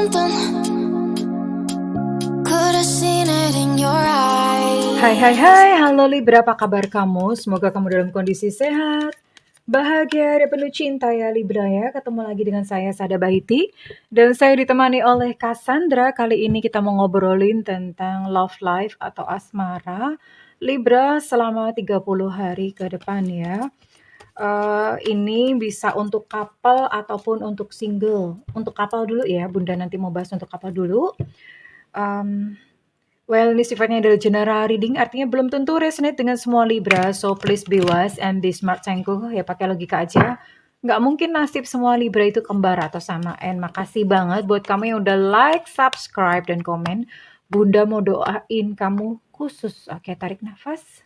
something. Could have seen it in your eyes. Hai, halo Libra, apa kabar kamu? Semoga kamu dalam kondisi sehat, bahagia, dan penuh cinta ya Libra ya. Ketemu lagi dengan saya, Sada Bahiti, dan saya ditemani oleh Cassandra. Kali ini kita mau ngobrolin tentang love life atau asmara Libra selama 30 hari ke depan ya. Ini bisa untuk couple ataupun untuk single. Untuk couple dulu ya, Bunda nanti mau bahas untuk couple dulu. Well, ini sifatnya adalah general reading, artinya belum tentu resonate dengan semua Libra. So please be wise and be smart, sayangku. Ya pakai logika aja. Nggak mungkin nasib semua Libra itu kembar atau sama. And makasih banget buat kamu yang udah like, subscribe, dan komen. Bunda mau doain kamu khusus. Oke, tarik nafas.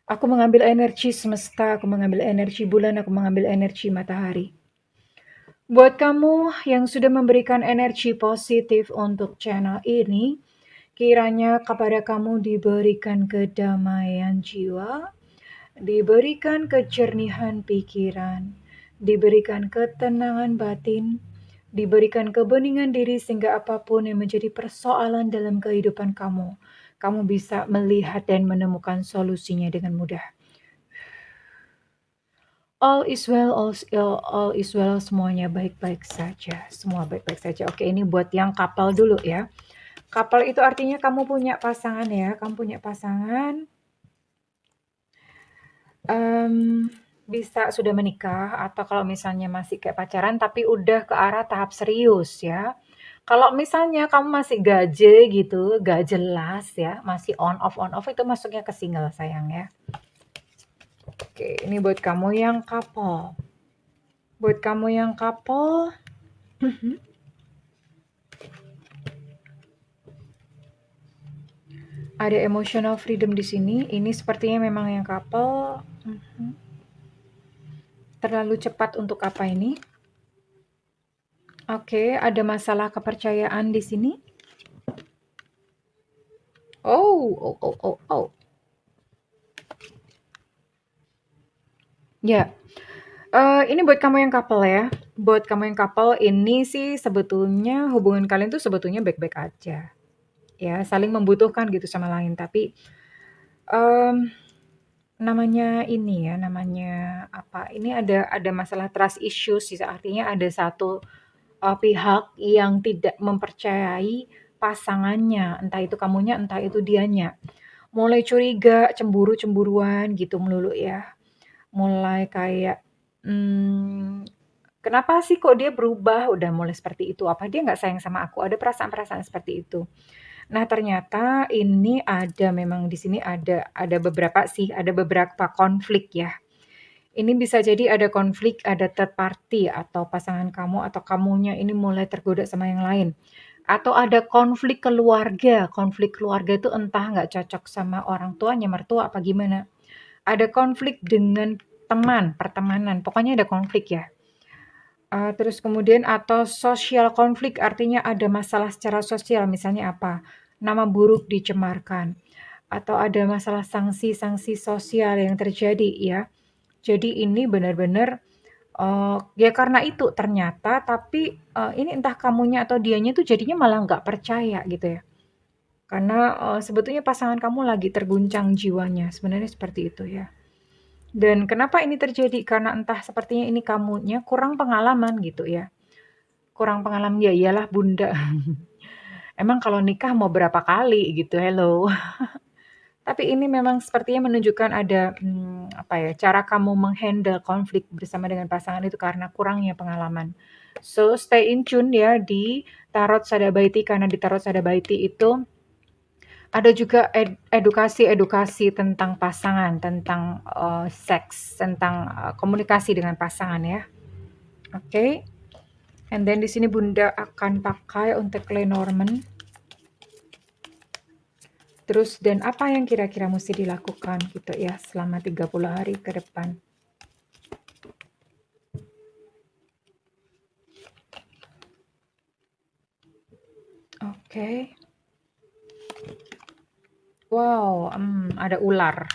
Aku mengambil energi semesta, aku mengambil energi bulan, aku mengambil energi matahari. Buat kamu yang sudah memberikan energi positif untuk channel ini, kiranya kepada kamu diberikan kedamaian jiwa, diberikan kejernihan pikiran, diberikan ketenangan batin, diberikan kebeningan diri sehingga apapun yang menjadi persoalan dalam kehidupan kamu, kamu bisa melihat dan menemukan solusinya dengan mudah. All is well, all is well, semuanya baik-baik saja. Semua baik-baik saja. Oke, ini buat yang couple dulu ya. Couple itu artinya kamu punya pasangan ya. Kamu punya pasangan. Bisa sudah menikah atau kalau misalnya masih kayak pacaran tapi udah ke arah tahap serius ya. Kalau misalnya kamu masih gaje gitu, gak jelas ya, masih on off itu masuknya ke single sayang ya. Oke, ini buat kamu yang couple. Buat kamu yang couple, ada emotional freedom di sini. Ini sepertinya memang yang couple. Terlalu cepat untuk apa ini? Oke, ada masalah kepercayaan di sini. Oh. Ya, ini buat kamu yang couple ya. Buat kamu yang couple, ini sih sebetulnya hubungan kalian tuh sebetulnya baik-baik aja. Ya, saling membutuhkan gitu sama lain. Tapi namanya ini ya, namanya apa? Ini ada masalah trust issues sih. Artinya ada satu pihak yang tidak mempercayai pasangannya, entah itu kamunya, entah itu dianya. Mulai curiga, cemburu-cemburuan gitu melulu ya. Mulai kayak, kenapa sih kok dia berubah? Udah mulai seperti itu. Apa dia nggak sayang sama aku? Ada perasaan-perasaan seperti itu. Nah, ternyata ini memang di sini ada beberapa konflik ya. Ini bisa jadi ada konflik, ada third party atau pasangan kamu atau kamunya ini mulai tergoda sama yang lain. Atau ada konflik keluarga. Konflik keluarga itu entah nggak cocok sama orang tuanya, mertua apa gimana. Ada konflik dengan teman, pertemanan, pokoknya ada konflik ya. Terus kemudian atau sosial konflik artinya ada masalah secara sosial, misalnya apa, nama buruk dicemarkan, atau ada masalah sanksi-sanksi sosial yang terjadi ya. Jadi ini benar-benar, ya karena itu ternyata tapi, ini entah kamunya atau dianya tuh jadinya malah nggak percaya gitu ya. Karena, sebetulnya pasangan kamu lagi terguncang jiwanya, sebenarnya seperti itu ya. Dan kenapa ini terjadi? Karena entah sepertinya ini kamunya kurang pengalaman gitu ya. Kurang pengalaman, ya iyalah Bunda. Emang kalau nikah mau berapa kali gitu, hello. Tapi ini memang sepertinya menunjukkan ada, cara kamu menghandle konflik bersama dengan pasangan itu karena kurangnya pengalaman. So, stay in tune ya di Tarot Sadabaiti, karena di Tarot Sadabaiti itu ada juga edukasi-edukasi tentang pasangan, tentang, seks, tentang, komunikasi dengan pasangan ya. Oke. And then di sini Bunda akan pakai untuk Lenormand. Terus dan apa yang kira-kira mesti dilakukan gitu ya selama 30 hari ke depan. Oke. Wow, ada ular.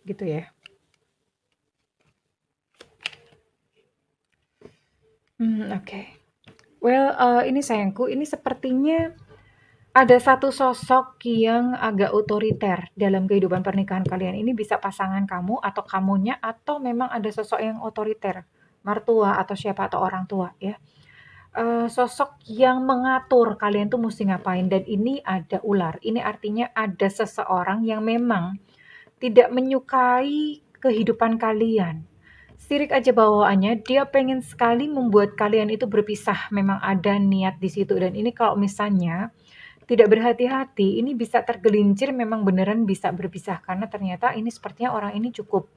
gitu ya? Oke. Well, ini sayangku, ini sepertinya ada satu sosok yang agak otoriter dalam kehidupan pernikahan kalian. Ini bisa pasangan kamu atau kamunya atau memang ada sosok yang otoriter, mertua atau siapa atau orang tua ya. Sosok yang mengatur kalian tuh mesti ngapain dan ini ada ular. Ini artinya ada seseorang yang memang tidak menyukai kehidupan kalian. Sirik aja bawaannya, dia pengen sekali membuat kalian itu berpisah. Memang ada niat di situ dan ini kalau misalnya tidak berhati-hati, ini bisa tergelincir memang beneran bisa berpisah karena ternyata ini sepertinya orang ini cukup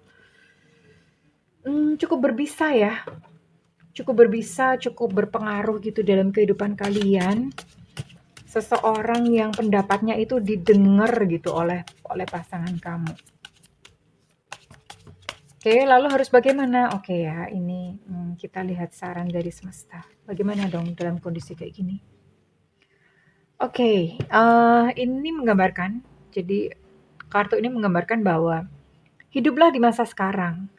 berbisa ya, cukup berbisa, cukup berpengaruh gitu dalam kehidupan kalian. Seseorang yang pendapatnya itu didengar gitu oleh pasangan kamu. Oke, lalu harus bagaimana? Oke ya, ini kita lihat saran dari semesta. Bagaimana dong dalam kondisi kayak gini? Oke, ini menggambarkan, jadi kartu ini menggambarkan bahwa hiduplah di masa sekarang.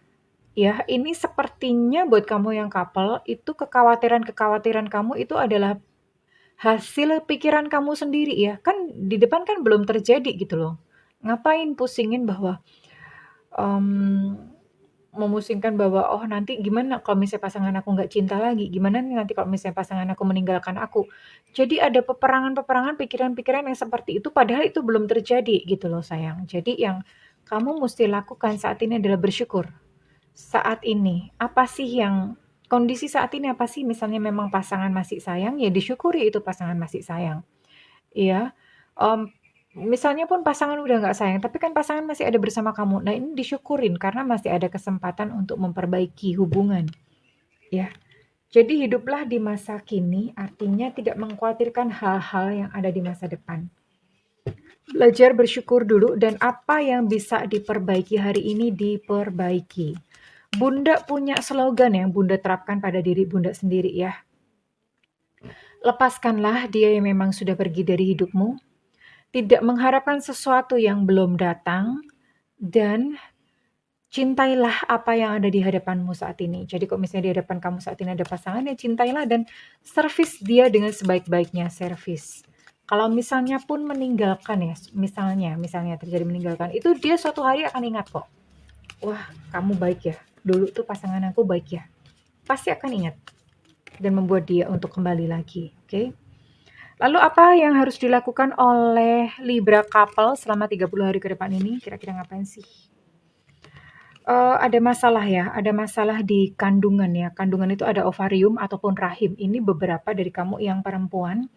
Ya, ini sepertinya buat kamu yang couple, itu kekhawatiran-kekhawatiran kamu itu adalah hasil pikiran kamu sendiri ya. Kan di depan kan belum terjadi gitu loh. Ngapain pusingin bahwa mmm, memusingkan bahwa, "Oh nanti gimana kalau misalnya pasangan aku nggak cinta lagi? Gimana nih nanti kalau misalnya pasangan aku meninggalkan aku?" Jadi ada peperangan-peperangan, pikiran-pikiran yang seperti itu padahal itu belum terjadi gitu loh sayang. Jadi yang kamu musti lakukan saat ini adalah bersyukur. Saat ini, apa sih yang kondisi saat ini apa sih? Misalnya memang pasangan masih sayang, ya disyukuri itu pasangan masih sayang. Iya, misalnya pun pasangan udah nggak sayang, tapi kan pasangan masih ada bersama kamu. Nah, ini disyukurin karena masih ada kesempatan untuk memperbaiki hubungan, ya. Jadi hiduplah di masa kini artinya tidak mengkhawatirkan hal-hal yang ada di masa depan. Belajar bersyukur dulu dan apa yang bisa diperbaiki hari ini diperbaiki. Bunda punya slogan yang Bunda terapkan pada diri Bunda sendiri ya. Lepaskanlah dia yang memang sudah pergi dari hidupmu, tidak mengharapkan sesuatu yang belum datang, dan cintailah apa yang ada di hadapanmu saat ini. Jadi kalau misalnya di hadapan kamu saat ini ada pasangan, ya cintailah dan servis dia dengan sebaik-baiknya servis. Kalau misalnya pun meninggalkan ya, misalnya terjadi meninggalkan, itu dia suatu hari akan ingat kok. Wah, kamu baik ya. Dulu tuh pasangan aku baik ya. Pasti akan ingat dan membuat dia untuk kembali lagi. Oke. Lalu apa yang harus dilakukan oleh Libra couple selama 30 hari ke depan ini? Kira-kira ngapain sih? Ada masalah ya, ada masalah di kandungan ya. Kandungan itu ada ovarium ataupun rahim. Ini beberapa dari kamu yang perempuan,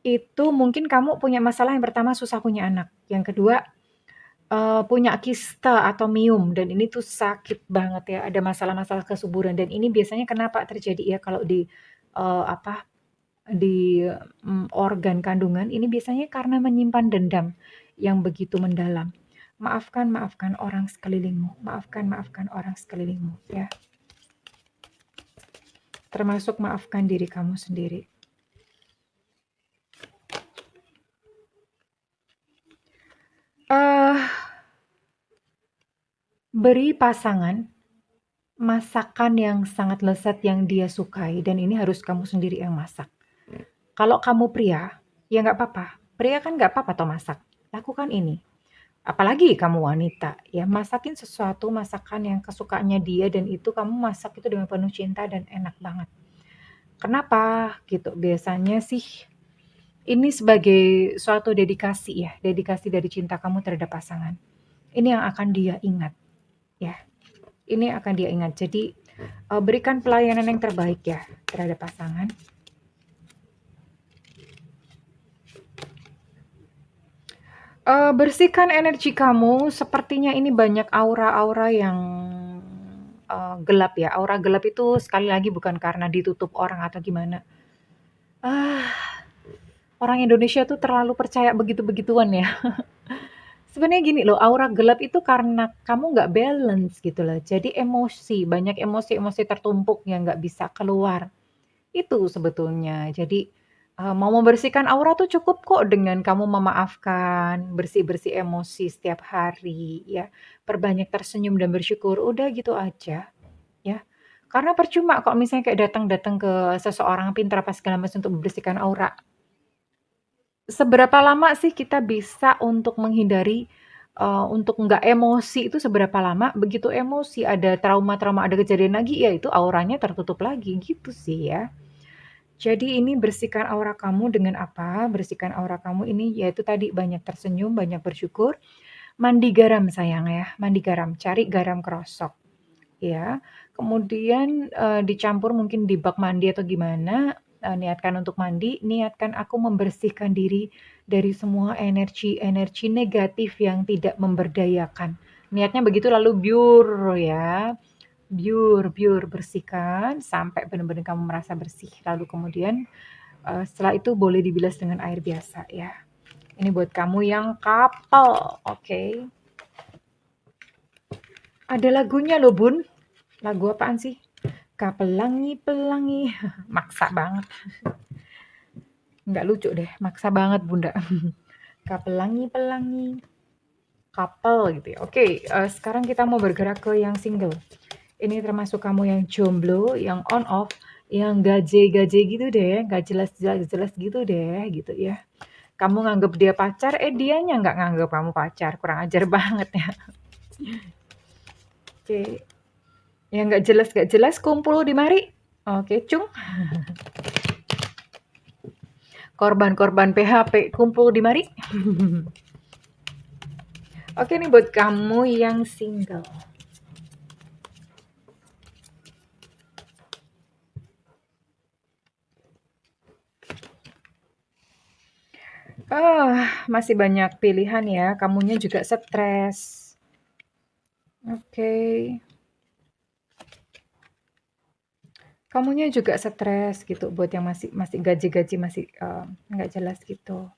itu mungkin kamu punya masalah yang pertama susah punya anak. Yang kedua, punya kista atau miom dan ini tuh sakit banget ya, ada masalah-masalah kesuburan dan ini biasanya kenapa terjadi ya kalau di, apa, di, organ kandungan ini biasanya karena menyimpan dendam yang begitu mendalam. Maafkan orang sekelilingmu, maafkan orang sekelilingmu ya. Termasuk maafkan diri kamu sendiri. Beri pasangan masakan yang sangat lezat yang dia sukai dan ini harus kamu sendiri yang masak. Kalau kamu pria, ya nggak apa-apa. Pria kan nggak apa-apa toh masak. Lakukan ini. Apalagi kamu wanita, ya masakin sesuatu masakan yang kesukaannya dia dan itu kamu masak itu dengan penuh cinta dan enak banget. Kenapa? Gitu. Biasanya sih ini sebagai suatu dedikasi ya, dedikasi dari cinta kamu terhadap pasangan. Ini yang akan dia ingat, ya. Ini akan dia ingat. Jadi berikan pelayanan yang terbaik ya terhadap pasangan. Bersihkan energi kamu, sepertinya ini banyak aura-aura yang, gelap ya. Aura gelap itu sekali lagi bukan karena ditutup orang atau gimana. Orang Indonesia tuh terlalu percaya begitu-begituan ya. Sebenarnya gini loh, aura gelap itu karena kamu nggak balance gitu loh. Jadi emosi, banyak emosi-emosi tertumpuk yang nggak bisa keluar. Itu sebetulnya. Jadi, Mau membersihkan aura tuh cukup kok dengan kamu memaafkan, bersih-bersih emosi setiap hari ya, perbanyak tersenyum dan bersyukur, udah gitu aja ya. Karena percuma kalau misalnya kayak datang-datang ke seseorang pintar apa segala macam untuk membersihkan aura. Seberapa lama sih kita bisa untuk menghindari, untuk nggak emosi itu seberapa lama, begitu emosi, ada trauma-trauma, ada kejadian lagi, ya itu auranya tertutup lagi, gitu sih ya. Jadi ini bersihkan aura kamu dengan apa? Bersihkan aura kamu ini yaitu tadi banyak tersenyum, banyak bersyukur, mandi garam sayang ya, mandi garam, cari garam krosok ya. Kemudian, dicampur mungkin di bak mandi atau gimana, niatkan untuk mandi, niatkan aku membersihkan diri dari semua energi-energi negatif yang tidak memberdayakan. Niatnya begitu lalu biur ya, biur, bersihkan sampai benar-benar kamu merasa bersih. Lalu kemudian, setelah itu boleh dibilas dengan air biasa ya. Ini buat kamu yang couple, oke. Ada lagunya loh Bun. Lagu apaan sih? Kapelangi-pelangi. Maksa banget. Nggak lucu deh. Maksa banget Bunda. Kapelangi-pelangi. Couple gitu ya. Oke, sekarang kita mau bergerak ke yang single. Ini termasuk kamu yang jomblo, yang on off, yang gaje-gaje gitu deh, nggak jelas-jelas gitu deh, gitu ya. Kamu nganggep dia pacar, dianya nggak nganggep kamu pacar, kurang ajar banget ya. Oke, yang nggak jelas kumpul di mari. Oke, cung. Korban-korban PHP kumpul di mari. Oke nih buat kamu yang single. Masih banyak pilihan ya. Kamunya juga stres. Oke. Kamunya juga stres gitu buat yang masih gaji-gaji masih nggak jelas gitu.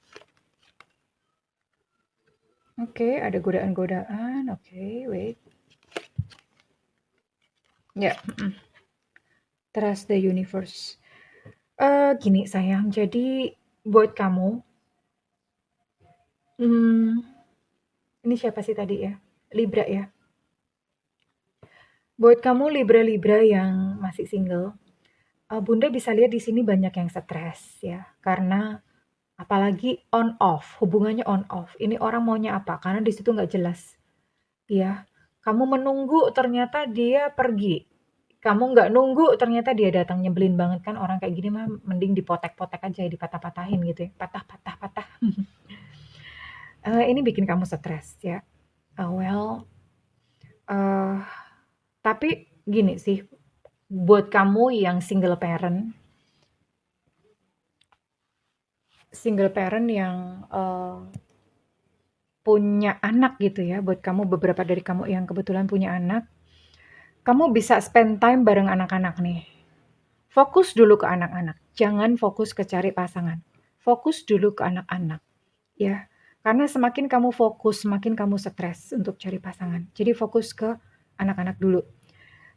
Oke, ada godaan-godaan. Oke, wait. Ya, trust the universe. Gini sayang, jadi buat kamu, ini siapa sih tadi ya? Libra ya. Buat kamu Libra-Libra yang masih single, Bunda bisa lihat di sini banyak yang stres ya, karena apalagi on off, hubungannya on off. Ini orang maunya apa? Karena di situ nggak jelas. Ya, kamu menunggu ternyata dia pergi. Kamu nggak nunggu ternyata dia datang, nyebelin banget kan orang kayak gini mah mending dipotek-potek aja, dipatah-patahin gitu ya. Patah. Ini bikin kamu stres ya. Well, tapi gini sih, buat kamu yang single parent yang punya anak gitu ya, buat kamu beberapa dari kamu yang kebetulan punya anak, kamu bisa spend time bareng anak-anak nih. Fokus dulu ke anak-anak, jangan fokus ke cari pasangan. Fokus dulu ke anak-anak, ya. Karena semakin kamu fokus, semakin kamu stres untuk cari pasangan. Jadi fokus ke anak-anak dulu.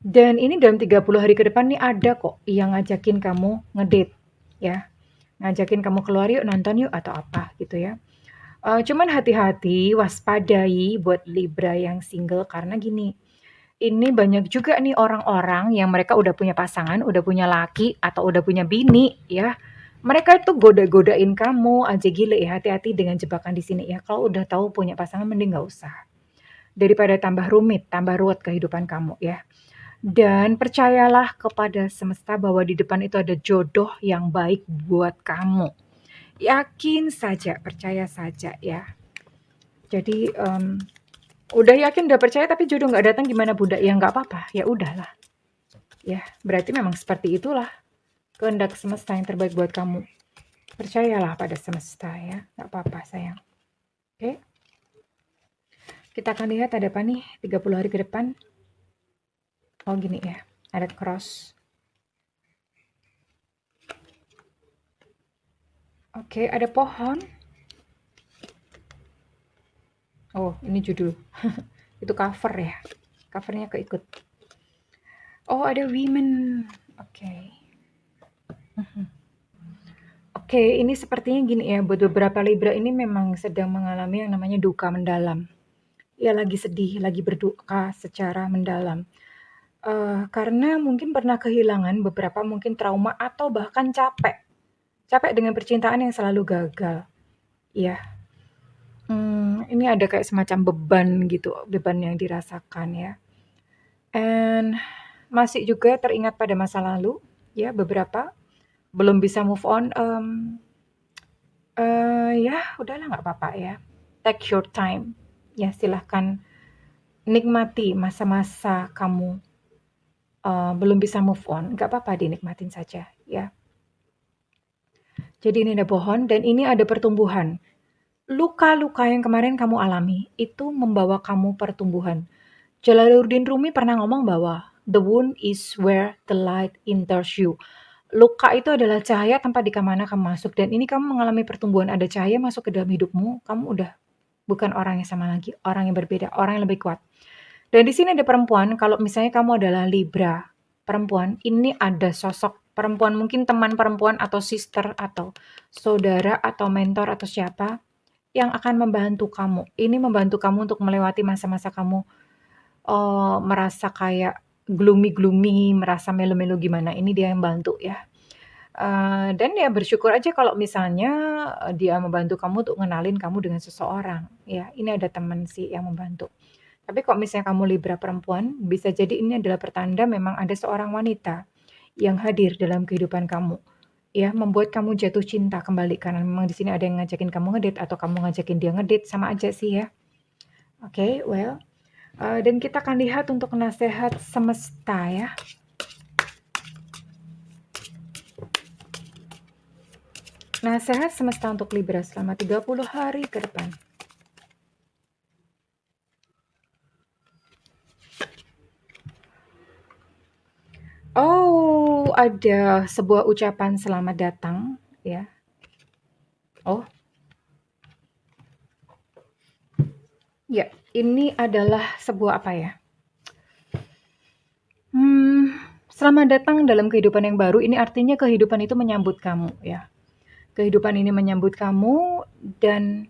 Dan ini dalam 30 hari ke depan nih ada kok yang ngajakin kamu ngedate, ya. Ngajakin kamu keluar yuk, nonton yuk, atau apa gitu ya. Cuman hati-hati, waspadai buat Libra yang single karena gini, ini banyak juga nih orang-orang yang mereka udah punya pasangan, udah punya laki, atau udah punya bini ya. Mereka itu goda-godain kamu aja gile ya, hati-hati dengan jebakan di sini ya. Kalau udah tahu punya pasangan mending nggak usah. Daripada tambah rumit, tambah ruwet kehidupan kamu ya. Dan percayalah kepada semesta bahwa di depan itu ada jodoh yang baik buat kamu. Yakin saja, percaya saja ya. Jadi udah yakin, udah percaya tapi jodoh nggak datang gimana Bunda? Ya nggak apa-apa, ya udahlah. Ya, berarti memang seperti itulah kehendak semesta yang terbaik buat kamu. Percayalah pada semesta ya, nggak apa-apa sayang. Oke? Kita akan lihat ada apa nih 30 hari ke depan. Oh gini ya, ada cross. Oke, ada pohon. Oh, ini judul. Itu cover ya. Covernya keikut. Oh, ada women. Oke. Oke, ini sepertinya gini ya, buat beberapa Libra ini memang sedang mengalami yang namanya duka mendalam. Ya lagi sedih, lagi berduka secara mendalam. Karena mungkin pernah kehilangan beberapa mungkin trauma atau bahkan capek. Capek dengan percintaan yang selalu gagal. Iya, ini ada kayak semacam beban gitu, beban yang dirasakan ya. And masih juga teringat pada masa lalu, ya beberapa, belum bisa move on, ya udahlah nggak apa-apa ya, take your time. Ya silahkan nikmati masa-masa kamu, belum bisa move on, nggak apa-apa dinikmatin saja ya. Jadi ini ada pohon dan ini ada pertumbuhan. Luka-luka yang kemarin kamu alami, itu membawa kamu pertumbuhan. Jalaluddin Rumi pernah ngomong bahwa, "The wound is where the light enters you." Luka itu adalah cahaya tempat di mana kamu masuk dan ini kamu mengalami pertumbuhan, ada cahaya masuk ke dalam hidupmu, kamu udah bukan orang yang sama lagi, orang yang berbeda, orang yang lebih kuat. Dan di sini ada perempuan, kalau misalnya kamu adalah Libra, perempuan, ini ada sosok perempuan, mungkin teman perempuan atau sister atau saudara atau mentor atau siapa yang akan membantu kamu. Ini membantu kamu untuk melewati masa-masa kamu merasa kayak gloomy-gloomy, merasa melo-melo gimana, ini dia yang bantu ya. Dan ya bersyukur aja kalau misalnya, dia membantu kamu untuk ngenalin kamu dengan seseorang, ya. Ini ada teman sih yang membantu. Tapi kalau misalnya kamu Libra perempuan, bisa jadi ini adalah pertanda memang ada seorang wanita yang hadir dalam kehidupan kamu, ya, membuat kamu jatuh cinta kembali karena memang di sini ada yang ngajakin kamu ngedate atau kamu ngajakin dia ngedate, sama aja sih ya. Oke, well, dan kita akan lihat untuk nasihat semesta ya. Nasihat semesta untuk Libra selama 30 hari ke depan. Oh, ada sebuah ucapan selamat datang ya. Oh, ya, ini adalah sebuah apa ya? Selamat datang dalam kehidupan yang baru. Ini artinya kehidupan itu menyambut kamu ya. Kehidupan ini menyambut kamu dan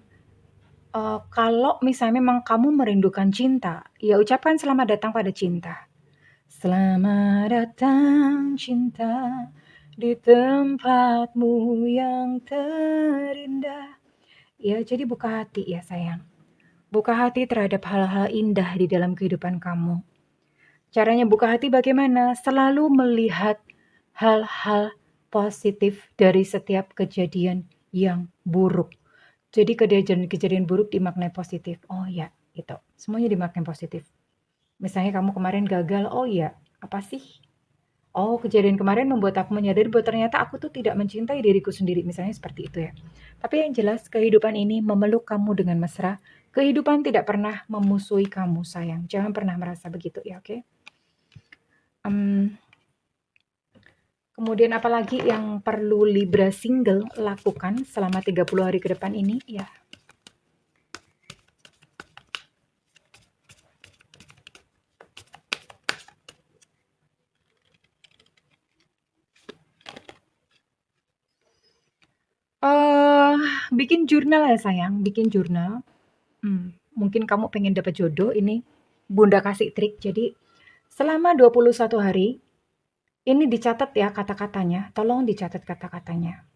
kalau misalnya memang kamu merindukan cinta, ya ucapkan selamat datang pada cinta. Selamat datang cinta di tempatmu yang terindah. Ya, jadi buka hati ya sayang. Buka hati terhadap hal-hal indah di dalam kehidupan kamu. Caranya buka hati bagaimana? Selalu melihat hal-hal positif dari setiap kejadian yang buruk. Jadi kejadian-kejadian buruk dimaknai positif. Oh ya, itu. Semuanya dimaknai positif. Misalnya kamu kemarin gagal, oh ya, apa sih? Oh, kejadian kemarin membuat aku menyadari bahwa ternyata aku tuh tidak mencintai diriku sendiri, misalnya seperti itu ya. Tapi yang jelas kehidupan ini memeluk kamu dengan mesra. Kehidupan tidak pernah memusuhi kamu, sayang. Jangan pernah merasa begitu ya, oke? Kemudian apalagi yang perlu Libra single lakukan selama 30 hari ke depan ini? Ya, eh bikin jurnal ya sayang, bikin jurnal. Mungkin kamu pengen dapat jodoh, ini Bunda kasih trik. Jadi selama 21 hari, ini dicatat ya kata-katanya, tolong dicatat kata-katanya.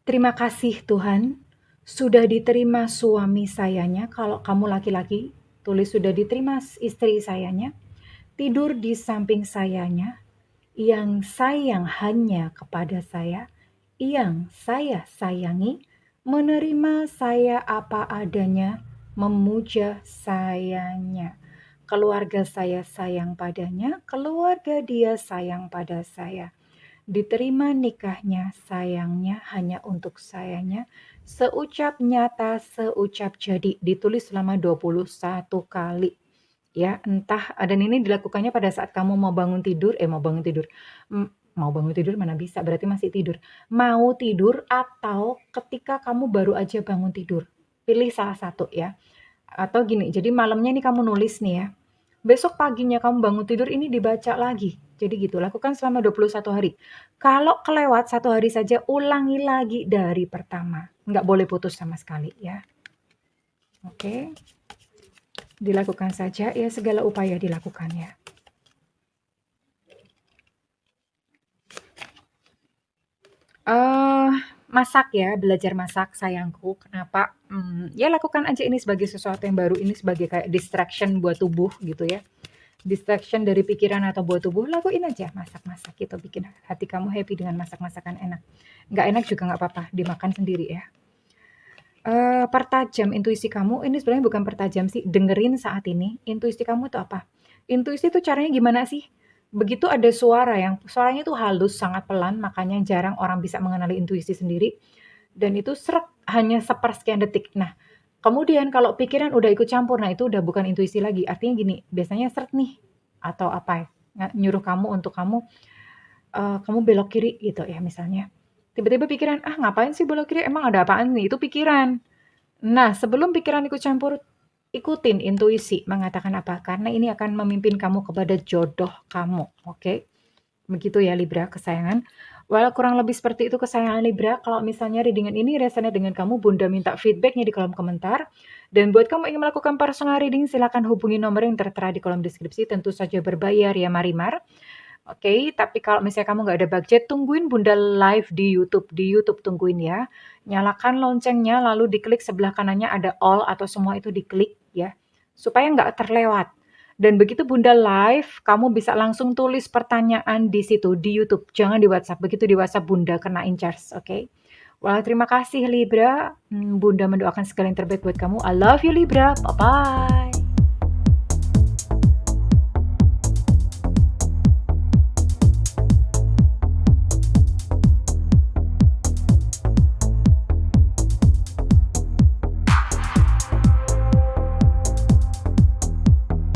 Terima kasih Tuhan, sudah diterima suami sayanya, kalau kamu laki-laki, tulis sudah diterima istri sayanya, tidur di samping sayanya, yang sayang hanya kepada saya, yang saya sayangi, menerima saya apa adanya, memuja sayanya. Keluarga saya sayang padanya, keluarga dia sayang pada saya. Diterima nikahnya, sayangnya hanya untuk sayanya. Seucap nyata, seucap jadi. Ditulis selama 21 kali. Ya, entah dan ini dilakukannya pada saat kamu mau bangun tidur, mau bangun tidur mana bisa, berarti masih tidur. Mau tidur atau ketika kamu baru aja bangun tidur. Pilih salah satu ya. Atau gini, jadi malamnya nih kamu nulis nih ya. Besok paginya kamu bangun tidur ini dibaca lagi. Jadi gitu, lakukan selama 21 hari. Kalau kelewat 1 hari saja, ulangi lagi dari pertama. Nggak boleh putus sama sekali ya. Oke. Dilakukan saja ya, segala upaya dilakukan ya. Masak ya, belajar masak sayangku. Kenapa? Ya lakukan aja ini sebagai sesuatu yang baru, ini sebagai kayak distraction buat tubuh gitu ya. Distraction dari pikiran atau buat tubuh, lakuin aja masak-masak gitu, bikin hati kamu happy dengan masak-masakan enak. Nggak enak juga nggak apa-apa, dimakan sendiri ya. Pertajam intuisi kamu, ini sebenarnya bukan pertajam sih, dengerin saat ini, intuisi kamu tuh apa? Intuisi tuh caranya gimana sih? Begitu ada suara yang suaranya tuh halus, sangat pelan, makanya jarang orang bisa mengenali intuisi sendiri, dan itu sreg, hanya sepersekian detik. Nah, kemudian kalau pikiran udah ikut campur, nah itu udah bukan intuisi lagi. Artinya gini, biasanya sreg nih, atau apa ya, nyuruh kamu untuk kamu belok kiri gitu ya misalnya. Tiba-tiba pikiran, "Ah ngapain sih belok kiri, emang ada apaan nih?" Itu pikiran. Nah, sebelum pikiran ikut campur, ikutin intuisi mengatakan apa, karena ini akan memimpin kamu kepada jodoh kamu, oke? Begitu ya Libra kesayangan. Well, kurang lebih seperti itu kesayangan Libra. Kalau misalnya readingan ini resonate dengan kamu, Bunda minta feedbacknya di kolom komentar. Dan buat kamu ingin melakukan personal reading, silakan hubungi nomor yang tertera di kolom deskripsi. Tentu saja berbayar ya Marimar. Oke, tapi kalau misalnya kamu nggak ada budget, tungguin Bunda live di YouTube. Di YouTube tungguin ya. Nyalakan loncengnya, lalu diklik sebelah kanannya ada all atau semua itu diklik ya. Supaya nggak terlewat. Dan begitu Bunda live, kamu bisa langsung tulis pertanyaan di situ, di YouTube. Jangan di WhatsApp. Begitu di WhatsApp Bunda kena in charge, oke? Well, terima kasih Libra. Bunda mendoakan segala yang terbaik buat kamu. I love you Libra. Bye-bye.